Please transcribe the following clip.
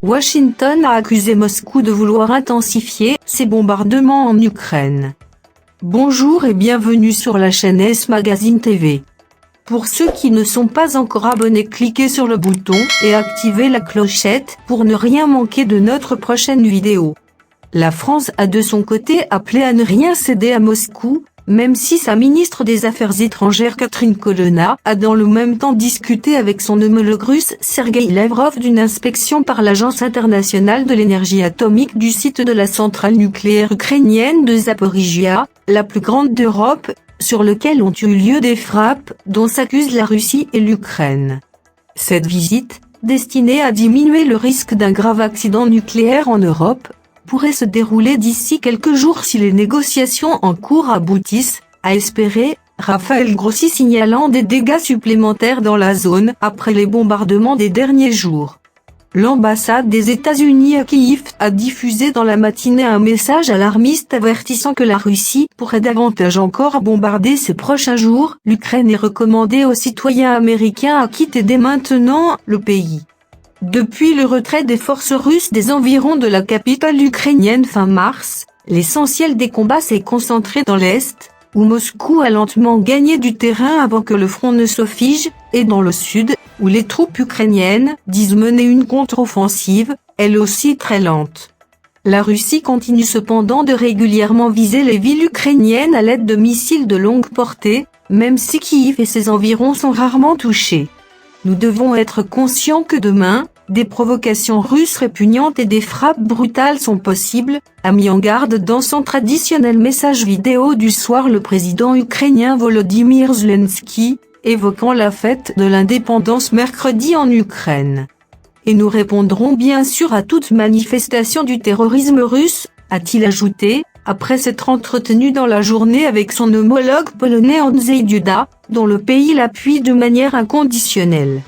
Washington a accusé Moscou de vouloir intensifier ses bombardements en Ukraine. Bonjour et bienvenue sur la chaîne S Magazine TV. Pour ceux qui ne sont pas encore abonnés, cliquez sur le bouton et activez la clochette pour ne rien manquer de notre prochaine vidéo. La France a de son côté appelé à ne rien céder à Moscou, même si sa ministre des Affaires étrangères Catherine Colonna a dans le même temps discuté avec son homologue russe Sergueï Lavrov d'une inspection par l'Agence internationale de l'énergie atomique du site de la centrale nucléaire ukrainienne de Zaporijia, la plus grande d'Europe, sur lequel ont eu lieu des frappes dont s'accusent la Russie et l'Ukraine. Cette visite, destinée à diminuer le risque d'un grave accident nucléaire en Europe, pourrait se dérouler d'ici quelques jours si les négociations en cours aboutissent, a espéré Raphaël Grossi, signalant des dégâts supplémentaires dans la zone après les bombardements des derniers jours. L'ambassade des États-Unis à Kiev a diffusé dans la matinée un message alarmiste avertissant que la Russie pourrait davantage encore bombarder ces prochains jours. L'Ukraine est recommandée aux citoyens américains à quitter dès maintenant le pays. Depuis le retrait des forces russes des environs de la capitale ukrainienne fin mars, l'essentiel des combats s'est concentré dans l'Est, où Moscou a lentement gagné du terrain avant que le front ne se fige, et dans le Sud, où les troupes ukrainiennes disent mener une contre-offensive, elle aussi très lente. La Russie continue cependant de régulièrement viser les villes ukrainiennes à l'aide de missiles de longue portée, même si Kiev et ses environs sont rarement touchés. Nous devons être conscients que demain, des provocations russes répugnantes et des frappes brutales sont possibles, a mis en garde dans son traditionnel message vidéo du soir le président ukrainien Volodymyr Zelensky, évoquant la fête de l'indépendance mercredi en Ukraine. Et nous répondrons bien sûr à toute manifestation du terrorisme russe, a-t-il ajouté, après s'être entretenu dans la journée avec son homologue polonais Andrzej Duda, dont le pays l'appuie de manière inconditionnelle.